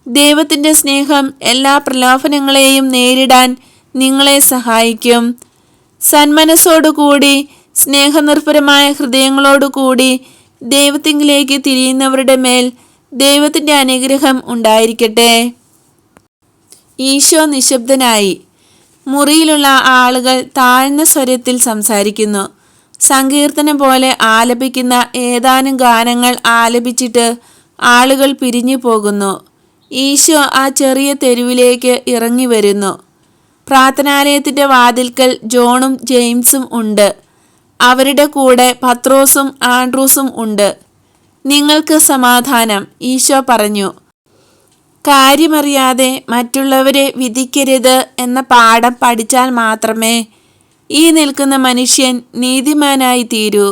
S1: ദൈവത്തിൻ്റെ സ്നേഹം എല്ലാ പ്രലോഭനങ്ങളെയും നേരിടാൻ നിങ്ങളെ സഹായിക്കും. സന്മനസ്സോടുകൂടി സ്നേഹനിർഭരമായ ഹൃദയങ്ങളോടുകൂടി ദൈവത്തിങ്കിലേക്ക് തിരിയുന്നവരുടെ മേൽ ദൈവത്തിൻ്റെ അനുഗ്രഹം ഉണ്ടായിരിക്കട്ടെ. ഈശോ നിശബ്ദനായി. മുറിയിലുള്ള ആളുകൾ താഴ്ന്ന സ്വരത്തിൽ സംസാരിക്കുന്നു. സങ്കീർത്തനം പോലെ ആലപിക്കുന്ന ഏതാനും ഗാനങ്ങൾ ആലപിച്ചിട്ട് ആളുകൾ പിരിഞ്ഞു പോകുന്നു. ഈശോ ആ ചെറിയ തെരുവിലേക്ക് ഇറങ്ങി വരുന്നു. പ്രാർത്ഥനാലയത്തിൻ്റെ വാതിൽക്കൽ ജോണും ജെയിംസും ഉണ്ട്. അവരുടെ കൂടെ പത്രോസും ആൻഡ്രൂസും ഉണ്ട്. നിങ്ങൾക്ക് സമാധാനം, ഈശോ പറഞ്ഞു. കാര്യമറിയാതെ മറ്റുള്ളവരെ വിധിക്കരുത് എന്ന പാഠം പഠിച്ചാൽ മാത്രമേ ഈ നിൽക്കുന്ന മനുഷ്യൻ നീതിമാനായി തീരൂ.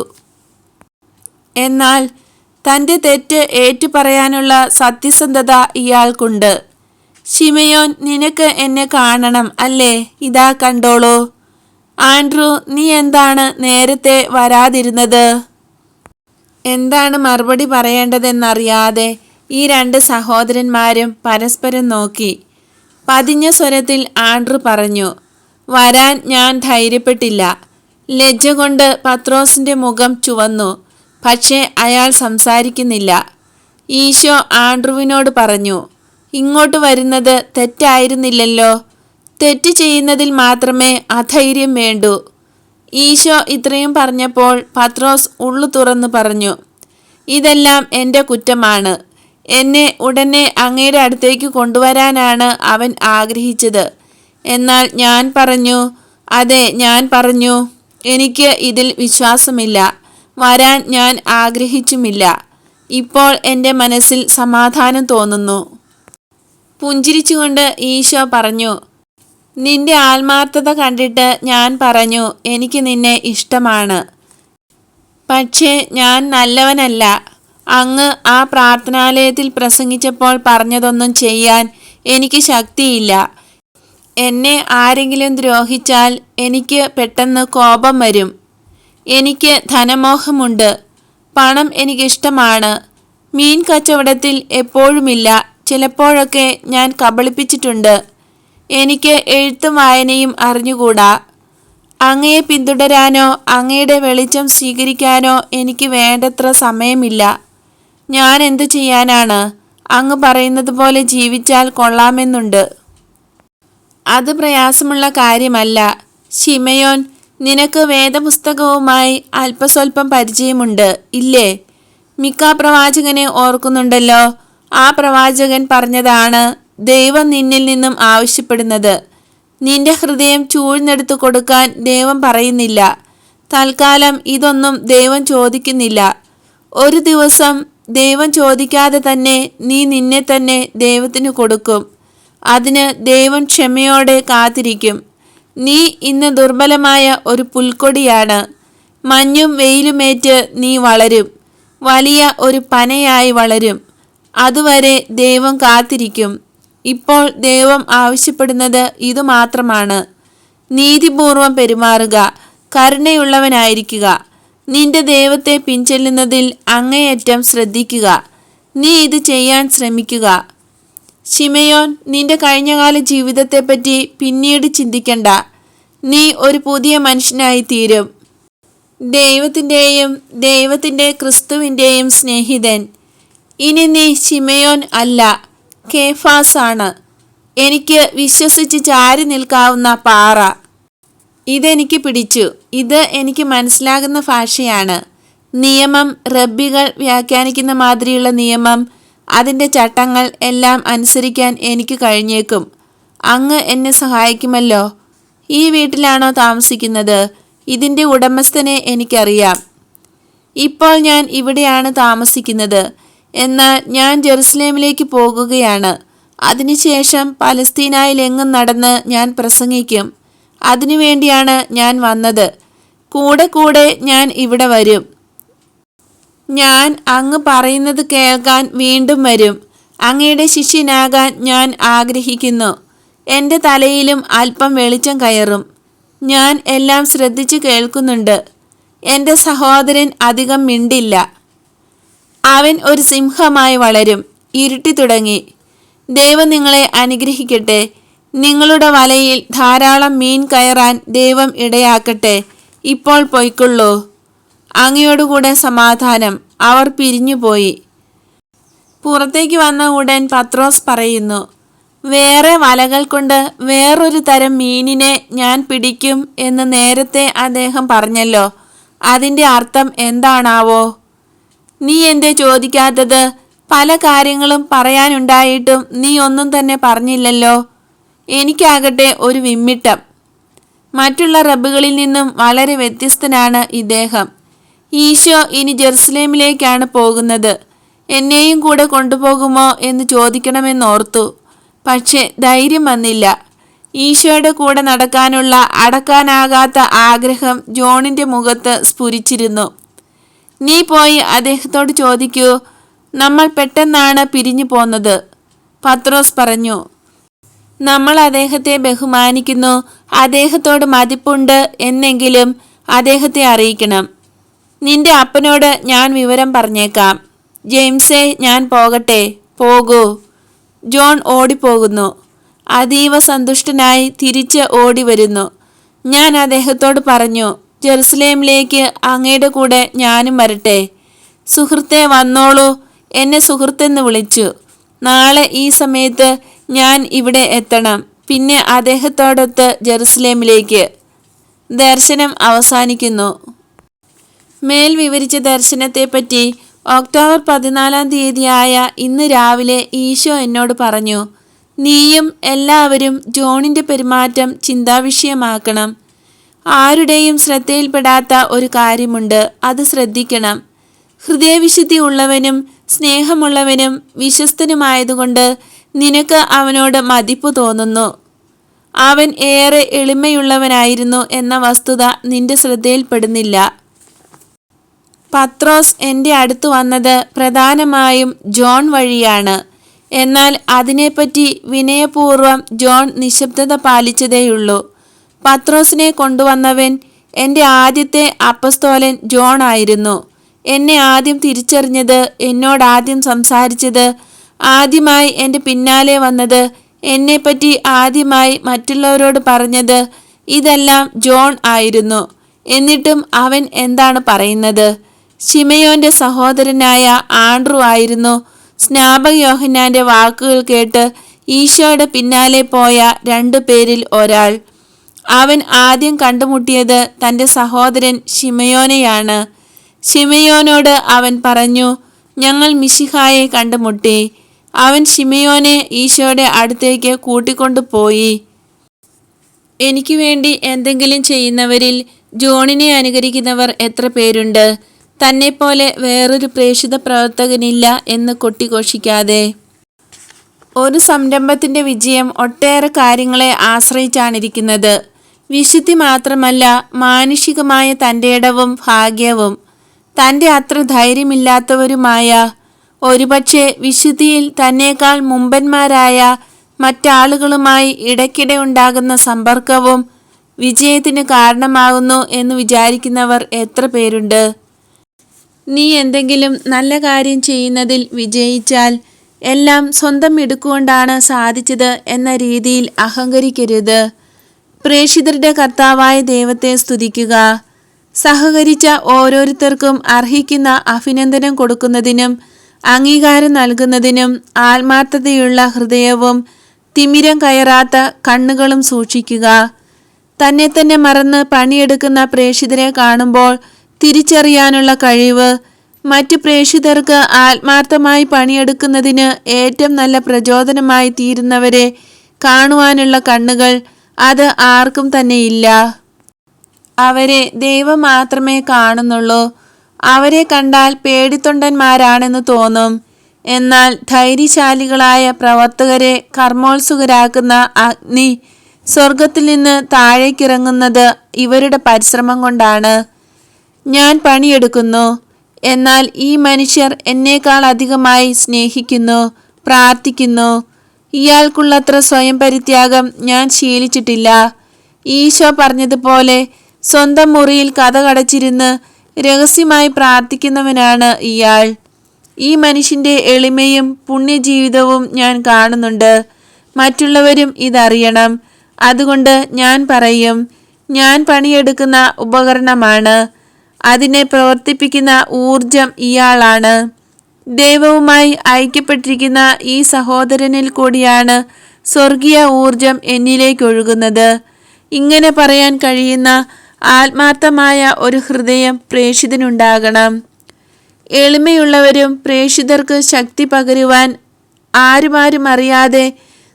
S1: എന്നാൽ തൻ്റെ തെറ്റ് ഏറ്റുപറയാനുള്ള സത്യസന്ധത ഇയാൾക്കുണ്ട്. ശിമയോൻ, നിനക്ക് എന്നെ കാണണം അല്ലേ? ഇതാ കണ്ടോളൂ. ആൻഡ്രൂ, നീ എന്താണ് നേരത്തെ വരാതിരുന്നത്? എന്താണ് മറുപടി പറയേണ്ടതെന്നറിയാതെ ഈ 2 സഹോദരന്മാരും പരസ്പരം നോക്കി. പതിഞ്ഞ സ്വരത്തിൽ ആൻഡ്രൂ പറഞ്ഞു, വരാൻ ഞാൻ ധൈര്യപ്പെട്ടില്ല. ലജ്ജ കൊണ്ട് പത്രോസിൻ്റെ മുഖം ചുവന്നു. പക്ഷേ അയാൾ സംസാരിക്കുന്നില്ല. ഈശോ ആൻഡ്രൂവിനോട് പറഞ്ഞു, ഇങ്ങോട്ട് വരുന്നത് തെറ്റായിരുന്നില്ലല്ലോ. തെറ്റ് ചെയ്യുന്നതിൽ മാത്രമേ അധൈര്യം വേണ്ടൂ. ഈശോ ഇത്രയും പറഞ്ഞപ്പോൾ പത്രോസ് ഉള്ളു തുറന്നു പറഞ്ഞു, ഇതെല്ലാം എൻ്റെ കുറ്റമാണ്. എന്നെ ഉടനെ അങ്ങയുടെ അടുത്തേക്ക് കൊണ്ടുവരാനാണ് അവൻ ആഗ്രഹിച്ചത്. എന്നാൽ ഞാൻ പറഞ്ഞു, അതെ ഞാൻ പറഞ്ഞു, എനിക്ക് ഇതിൽ വിശ്വാസമില്ല, വരാൻ ഞാൻ ആഗ്രഹിച്ചുമില്ല. ഇപ്പോൾ എൻ്റെ മനസ്സിൽ സമാധാനം തോന്നുന്നു. പുഞ്ചിരിച്ചുകൊണ്ട് ഈശോ പറഞ്ഞു, നിന്റെ ആത്മാർത്ഥത കണ്ടിട്ട് ഞാൻ പറഞ്ഞു, എനിക്ക് നിന്നെ ഇഷ്ടമാണ്. പക്ഷേ ഞാൻ നല്ലവനല്ല. അങ്ങ് ആ പ്രാർത്ഥനാലയത്തിൽ പ്രസംഗിച്ചപ്പോൾ പറഞ്ഞതൊന്നും ചെയ്യാൻ എനിക്ക് ശക്തിയില്ല. എന്നെ ആരെങ്കിലും ദ്രോഹിച്ചാൽ എനിക്ക് പെട്ടെന്ന് കോപം വരും. എനിക്ക് ധനമോഹമുണ്ട്. പണം എനിക്കിഷ്ടമാണ്. മീൻ കച്ചവടത്തിൽ എപ്പോഴുമില്ല, ചിലപ്പോഴൊക്കെ ഞാൻ കബളിപ്പിച്ചിട്ടുണ്ട്. എനിക്ക് എഴുത്തും വായനയും അറിഞ്ഞുകൂടാ. അങ്ങയെ പിന്തുടരാനോ അങ്ങയുടെ വെളിച്ചം സ്വീകരിക്കാനോ എനിക്ക് വേണ്ടത്ര സമയമില്ല. ഞാൻ എന്തു ചെയ്യാനാണ്? അങ്ങ് പറയുന്നത് പോലെ ജീവിച്ചാൽ കൊള്ളാമെന്നുണ്ട്. അത് പ്രയാസമുള്ള കാര്യമല്ല. ശിമയോൻ, നിനക്ക് വേദപുസ്തകവുമായി അല്പസ്വല്പം പരിചയമുണ്ട് ഇല്ലേ? മിക്ക പ്രവാചകനെ ഓർക്കുന്നുണ്ടല്ലോ. ആ പ്രവാചകൻ പറഞ്ഞതാണ് ദൈവം നിന്നിൽ നിന്നും ആവശ്യപ്പെടുന്നത്. നിന്റെ ഹൃദയം ചൂഴ്ന്നെടുത്തു കൊടുക്കാൻ ദൈവം പറയുന്നില്ല. തൽക്കാലം ഇതൊന്നും ദൈവം ചോദിക്കുന്നില്ല. ഒരു ദിവസം ദൈവം ചോദിക്കാതെ തന്നെ നീ നിന്നെ തന്നെ ദൈവത്തിന് കൊടുക്കും. അതിന് ദൈവം ക്ഷമയോടെ കാത്തിരിക്കും. നീ ഇന്ന് ദുർബലമായ ഒരു പുൽക്കൊടിയാണ്. മഞ്ഞും വെയിലുമേറ്റ് നീ വളരും. വലിയ ഒരു പനയായി വളരും. അതുവരെ ദൈവം കാത്തിരിക്കും. ഇപ്പോൾ ദൈവം ആവശ്യപ്പെടുന്നത് ഇതുമാത്രമാണ്. നീതിപൂർവം പെരുമാറുക, കരുണയുള്ളവനായിരിക്കുക. നിന്റെ ദൈവത്തെ പിൻചെല്ലുന്നതിൽ അങ്ങേയറ്റം ശ്രദ്ധിക്കുക. നീ ഇത് ചെയ്യാൻ ശ്രമിക്കുക. ശിമയോൻ, നിന്റെ കഴിഞ്ഞകാല ജീവിതത്തെപ്പറ്റി പിന്നീട് ചിന്തിക്കണ്ട. നീ ഒരു പുതിയ മനുഷ്യനായി തീരും. ദൈവത്തിൻ്റെ ക്രിസ്തുവിൻ്റെയും സ്നേഹിതൻ. ഇനി നീ ശിമയോൻ അല്ല, കേഫാസ് ആണ്. എനിക്ക് വിശ്വസിച്ച് ചാരി നിൽക്കാവുന്ന പാറ. ഇതെനിക്ക് പിടിച്ചു. ഇത് എനിക്ക് മനസ്സിലാകുന്ന ഭാഷയാണ്. നിയമം, റബ്ബികൾ വ്യാഖ്യാനിക്കുന്ന മാതിരിയുള്ള നിയമം, അതിൻ്റെ ചട്ടങ്ങൾ എല്ലാം അനുസരിക്കാൻ എനിക്ക് കഴിഞ്ഞേക്കും. അങ്ങ് എന്നെ സഹായിക്കുമല്ലോ. ഈ വീട്ടിലാണോ താമസിക്കുന്നത്? ഇതിൻ്റെ ഉടമസ്ഥനെ എനിക്കറിയാം. ഇപ്പോൾ ഞാൻ ഇവിടെയാണ് താമസിക്കുന്നത്. എന്നാൽ ഞാൻ ജെറുസലേമിലേക്ക് പോകുകയാണ്. അതിനുശേഷം പലസ്തീനായിലെങ്ങും നടന്ന് ഞാൻ പ്രസംഗിക്കും. അതിനുവേണ്ടിയാണ് ഞാൻ വന്നത്. കൂടെ കൂടെ ഞാൻ ഇവിടെ വരും. ഞാൻ അങ്ങ് പറയുന്നത് കേൾക്കാൻ വീണ്ടും വരും. അങ്ങയുടെ ശിഷ്യനാകാൻ ഞാൻ ആഗ്രഹിക്കുന്നു. എൻ്റെ തലയിലും അല്പം വെളിച്ചം കയറും. ഞാൻ എല്ലാം ശ്രദ്ധിച്ചു കേൾക്കുന്നുണ്ട്. എൻ്റെ സഹോദരൻ അധികം മിണ്ടില്ല. അവൻ ഒരു സിംഹമായി വളരും. ഇരുട്ടി തുടങ്ങി. ദൈവം നിങ്ങളെ അനുഗ്രഹിക്കട്ടെ. നിങ്ങളുടെ വലയിൽ ധാരാളം മീൻ കയറാൻ ദൈവം ഇടയാക്കട്ടെ. ഇപ്പോൾ പൊയ്ക്കൊള്ളൂ. അങ്ങയോടുകൂടെ സമാധാനം. അവർ പിരിഞ്ഞുപോയി. പുറത്തേക്ക് വന്ന ഉടൻ പത്രോസ് പറയുന്നു, വേറെ വലകൾ കൊണ്ട് വേറൊരു തരം മീനിനെ ഞാൻ പിടിക്കും എന്ന് നേരത്തെ അദ്ദേഹം പറഞ്ഞല്ലോ. അതിൻ്റെ അർത്ഥം എന്താണാവോ? നീ എന്തേ ചോദിക്കാത്തത്? പല കാര്യങ്ങളും പറയാനുണ്ടായിട്ടും നീ ഒന്നും തന്നെ പറഞ്ഞില്ലല്ലോ. എനിക്കാകട്ടെ ഒരു വിമ്മിട്ടം. മറ്റുള്ള റബ്ബുകളിൽ നിന്നും വളരെ വ്യത്യസ്തനാണ് ഇദ്ദേഹം. ഈശോ ഇനി ജെറുസലേമിലേക്കാണ് പോകുന്നത്. എന്നെയും കൂടെ കൊണ്ടുപോകുമോ എന്ന് ചോദിക്കണമെന്നോർത്തു. പക്ഷെ ധൈര്യം വന്നില്ല. ഈശോയുടെ കൂടെ നടക്കാനുള്ള അടക്കാനാകാത്ത ആഗ്രഹം ജോണിൻ്റെ മുഖത്ത് സ്ഫുരിച്ചിരുന്നു. നീ പോയി അദ്ദേഹത്തോട് ചോദിക്കൂ. നമ്മൾ പെട്ടെന്നാണ് പിരിഞ്ഞു പോന്നത്. പത്രോസ് പറഞ്ഞു. നമ്മൾ അദ്ദേഹത്തെ ബഹുമാനിക്കുന്നു, അദ്ദേഹത്തോട് മതിപ്പുണ്ട് എന്നെങ്കിലും അദ്ദേഹത്തെ അറിയിക്കണം. നിന്റെ അപ്പനോട് ഞാൻ വിവരം പറഞ്ഞേക്കാം. ജെയിംസേ, ഞാൻ പോകട്ടെ? പോകൂ. ജോൺ ഓടിപ്പോകുന്നു. അതീവ സന്തുഷ്ടനായി തിരിച്ച് ഓടി വരുന്നു. ഞാൻ അദ്ദേഹത്തോട് പറഞ്ഞു, ജെറുസലേമിലേക്ക് അങ്ങയുടെ കൂടെ ഞാനും വരട്ടെ? സുഹൃത്തെ, വന്നോളൂ. എന്നെ സുഹൃത്തെന്ന് വിളിച്ചു. നാളെ ഈ സമയത്ത് ഞാൻ ഇവിടെ എത്തണം. പിന്നെ അദ്ദേഹത്തോടൊത്ത് ജെറുസലേമിലേക്ക്. ദർശനം അവസാനിക്കുന്നു. മേൽ വിവരിച്ച ദർശനത്തെപ്പറ്റി ഒക്ടോബർ 14 ഇന്ന് രാവിലെ ഈശോ എന്നോട് പറഞ്ഞു, നീയും എല്ലാവരും ജോണിൻ്റെ പെരുമാറ്റം ചിന്താവിഷയമാക്കണം. ആരുടെയും ശ്രദ്ധയിൽപ്പെടാത്ത ഒരു കാര്യമുണ്ട്, അത് ശ്രദ്ധിക്കണം. ഹൃദയവിശുദ്ധി ഉള്ളവനും സ്നേഹമുള്ളവനും വിശ്വസ്തനുമായതുകൊണ്ട് നിനക്ക് അവനോട് മതിപ്പ് തോന്നുന്നു. അവൻ ഏറെ എളിമയുള്ളവനായിരുന്നു എന്ന വസ്തുത നിന്റെ ശ്രദ്ധയിൽപ്പെടുന്നില്ല. പത്രോസ് എൻ്റെ അടുത്ത് വന്നത് പ്രധാനമായും ജോൺ വഴിയാണ്. എന്നാൽ അതിനെപ്പറ്റി വിനയപൂർവ്വം ജോൺ നിശബ്ദത പാലിച്ചതേയുള്ളൂ. പത്രോസിനെ കൊണ്ടുവന്നവൻ എൻ്റെ ആദ്യത്തെ അപ്പസ്തോലൻ ജോൺ ആയിരുന്നു. എന്നെ ആദ്യം തിരിച്ചറിഞ്ഞത്, എന്നോടാദ്യം സംസാരിച്ചത്, ആദ്യമായി എൻ്റെ പിന്നാലെ വന്നത്, എന്നെപ്പറ്റി ആദ്യമായി മറ്റുള്ളവരോട് പറഞ്ഞത്, ഇതെല്ലാം ജോൺ ആയിരുന്നു. എന്നിട്ടും അവൻ എന്താണ് പറയുന്നത്? ശിമയോന്റെ സഹോദരനായ ആൻഡ്രു ആയിരുന്നു സ്നാപക യോഹന്നാന്റെ വാക്കുകൾ കേട്ട് ഈശോയുടെ പിന്നാലെ പോയ 2 പേരിൽ ഒരാൾ. അവൻ ആദ്യം കണ്ടുമുട്ടിയത് തൻ്റെ സഹോദരൻ ശിമയോനെയാണ്. ശിമയോനോട് അവൻ പറഞ്ഞു, ഞങ്ങൾ മിശിഹായെ കണ്ടുമുട്ടി. അവൻ ശിമയോനെ ഈശോയുടെ അടുത്തേക്ക് കൂട്ടിക്കൊണ്ടുപോയി. എനിക്ക് വേണ്ടി എന്തെങ്കിലും ചെയ്യുന്നവരിൽ ജോണിനെ അനുകരിക്കുന്നവർ എത്ര പേരുണ്ട്? തന്നെപ്പോലെ വേറൊരു പ്രേക്ഷിത പ്രവർത്തകനില്ല എന്ന് കൊട്ടിഘോഷിക്കാതെ. ഒരു സംരംഭത്തിൻ്റെ വിജയം ഒട്ടേറെ കാര്യങ്ങളെ ആശ്രയിച്ചാണിരിക്കുന്നത്. വിശുദ്ധി മാത്രമല്ല, മാനുഷികമായ തൻ്റെടവും ഭാഗ്യവും. തൻ്റെ അത്ര ധൈര്യമില്ലാത്തവരുമായ, ഒരുപക്ഷെ വിശുദ്ധിയിൽ തന്നേക്കാൾ മുമ്പന്മാരായ മറ്റാളുകളുമായി ഇടയ്ക്കിടെ ഉണ്ടാകുന്ന സമ്പർക്കവും വിജയത്തിന് കാരണമാകുന്നു എന്ന് വിചാരിക്കുന്നവർ എത്ര പേരുണ്ട്? നീ എന്തെങ്കിലും നല്ല കാര്യം ചെയ്യുന്നതിൽ വിജയിച്ചാൽ എല്ലാം സ്വന്തം മിടുക്കുകൊണ്ടാണ് സാധിച്ചത് എന്ന രീതിയിൽ അഹങ്കരിക്കരുത്. പ്രേക്ഷിതരുടെ കർത്താവായ ദൈവത്തെ സ്തുതിക്കുക. സഹകരിച്ച ഓരോരുത്തർക്കും അർഹിക്കുന്ന അഭിനന്ദനം കൊടുക്കുന്നതിനും അംഗീകാരം നൽകുന്നതിനും ആത്മാർത്ഥതയുള്ള ഹൃദയവും തിമിരം കയറാത്ത കണ്ണുകളും സൂക്ഷിക്കുക. തന്നെ തന്നെ മറന്ന് പണിയെടുക്കുന്ന പ്രേക്ഷിതരെ കാണുമ്പോൾ തിരിച്ചറിയാനുള്ള കഴിവ്, മറ്റ് പ്രേക്ഷിതർക്ക് ആത്മാർത്ഥമായി പണിയെടുക്കുന്നതിന് ഏറ്റവും നല്ല പ്രചോദനമായി തീരുന്നവരെ കാണുവാനുള്ള കണ്ണുകൾ, അത് ആർക്കും തന്നെയില്ല. അവരെ ദൈവം മാത്രമേ കാണുന്നുള്ളൂ. അവരെ കണ്ടാൽ പേടിത്തൊണ്ടന്മാരാണെന്ന് തോന്നും. എന്നാൽ ധൈര്യശാലികളായ പ്രവർത്തകരെ കർമ്മോത്സുകരാക്കുന്ന അഗ്നി സ്വർഗത്തിൽ നിന്ന് താഴേക്കിറങ്ങുന്നത് ഇവരുടെ പരിശ്രമം കൊണ്ടാണ്. ഞാൻ പണിയെടുക്കുന്നു, എന്നാൽ ഈ മനുഷ്യർ എന്നേക്കാൾ അധികമായി സ്നേഹിക്കുന്നു, പ്രാർത്ഥിക്കുന്നു. ഇയാൾക്കുള്ളത്ര സ്വയം പരിത്യാഗം ഞാൻ ശീലിച്ചിട്ടില്ല. ഈശോ പറഞ്ഞതുപോലെ സ്വന്തം മുറിയിൽ കതകടച്ചിരുന്ന് രഹസ്യമായി പ്രാർത്ഥിക്കുന്നവനാണ് ഇയാൾ. ഈ മനുഷ്യൻ്റെ എളിമയും പുണ്യജീവിതവും ഞാൻ കാണുന്നുണ്ട്. മറ്റുള്ളവരും ഇതറിയണം. അതുകൊണ്ട് ഞാൻ പറയും, ഞാൻ പണിയെടുക്കുന്ന ഉപകരണമാണ്. അതിനെ പ്രവർത്തിപ്പിക്കുന്ന ഊർജം ഇയാളാണ്. ദൈവവുമായി ഐക്യപ്പെട്ടിരിക്കുന്ന ഈ സഹോദരനിൽ കൂടിയാണ് സ്വർഗീയ ഊർജം എന്നിലേക്കൊഴുകുന്നത്. ഇങ്ങനെ പറയാൻ കഴിയുന്ന ആത്മാർത്ഥമായ ഒരു ഹൃദയം പ്രേക്ഷിതനുണ്ടാകണം. എളിമയുള്ളവരും പ്രേക്ഷിതർക്ക് ശക്തി പകരുവാൻ ആരുമാരും അറിയാതെ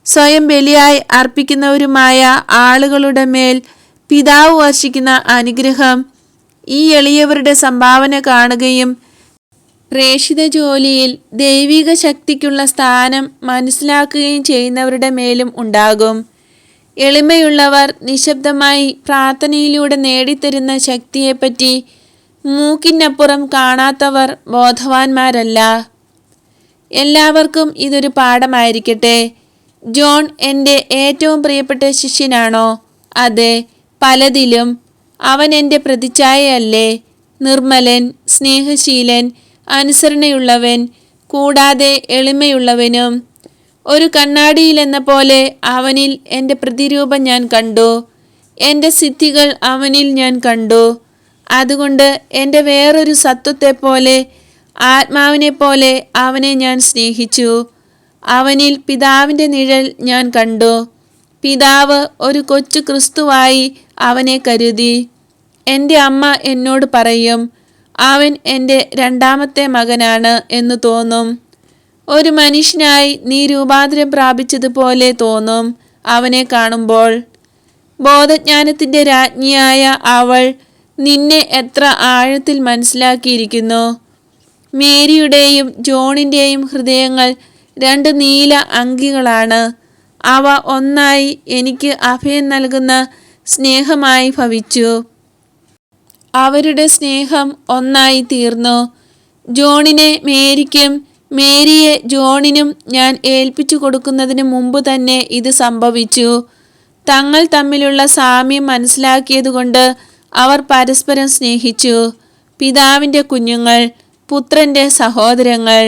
S1: സ്വയം ബലിയായി അർപ്പിക്കുന്നവരുമായ ആളുകളുടെ മേൽ പിതാവ് വർഷിക്കുന്ന അനുഗ്രഹം ഈ എളിയവരുടെ സംഭാവന കാണുകയും പ്രേക്ഷിത ജോലിയിൽ ദൈവിക ശക്തിക്കുള്ള സ്ഥാനം മനസ്സിലാക്കുകയും ചെയ്യുന്നവരുടെ മേലും ഉണ്ടാകും. എളിമയുള്ളവർ നിശബ്ദമായി പ്രാർത്ഥനയിലൂടെ നേടിത്തരുന്ന ശക്തിയെപ്പറ്റി മൂക്കിനപ്പുറം കാണാത്തവർ ബോധവാന്മാരല്ല. എല്ലാവർക്കും ഇതൊരു പാഠമായിരിക്കട്ടെ. ജോൺ എൻ്റെ ഏറ്റവും പ്രിയപ്പെട്ട ശിഷ്യനാണോ? അതെ, പലതിലും. അവൻ എൻ്റെ പ്രതിച്ഛായയല്ലേ? നിർമ്മലൻ, സ്നേഹശീലൻ, അനുസരണയുള്ളവൻ, കൂടാതെ എളിമയുള്ളവനും. ഒരു കണ്ണാടിയിലെന്ന പോലെ അവനിൽ എൻ്റെ പ്രതിരൂപം ഞാൻ കണ്ടു. എൻ്റെ സിദ്ധികൾ അവനിൽ ഞാൻ കണ്ടു. അതുകൊണ്ട് എൻ്റെ വേറൊരു സത്വത്തെപ്പോലെ, ആത്മാവിനെപ്പോലെ അവനെ ഞാൻ സ്നേഹിച്ചു. അവനിൽ പിതാവിൻ്റെ നിഴൽ ഞാൻ കണ്ടു. പിതാവ് ഒരു കൊച്ചു ക്രിസ്തുവായി അവനെ കരുതി. എൻ്റെ അമ്മ എന്നോട് പറയും, അവൻ എൻ്റെ രണ്ടാമത്തെ മകനാണ് എന്ന് തോന്നും. ഒരു മനുഷ്യനായി നീ രൂപാന്തരം പ്രാപിച്ചതുപോലെ തോന്നും അവനെ കാണുമ്പോൾ. ബോധജ്ഞാനത്തിൻ്റെ രാജ്ഞിയായ അവൾ നിന്നെ എത്ര ആഴത്തിൽ മനസ്സിലാക്കിയിരിക്കുന്നു. മേരിയുടെയും ജോണിൻ്റെയും ഹൃദയങ്ങൾ രണ്ട് നീല അങ്കികളാണ്. അവ ഒന്നായി എനിക്ക് അഭയം നൽകുന്ന സ്നേഹമായി ഭവിച്ചു. അവരുടെ സ്നേഹം ഒന്നായി തീർന്നു. ജോണിനെ മേരിക്കും മേരിയെ ജോണിനും ഞാൻ ഏൽപ്പിച്ചു കൊടുക്കുന്നതിന് മുമ്പ് തന്നെ ഇത് സംഭവിച്ചു. തങ്ങൾ തമ്മിലുള്ള സാമ്യം മനസ്സിലാക്കിയതുകൊണ്ട് അവർ പരസ്പരം സ്നേഹിച്ചു. പിതാവിൻ്റെ കുഞ്ഞുങ്ങൾ, പുത്രൻ്റെ സഹോദരങ്ങൾ.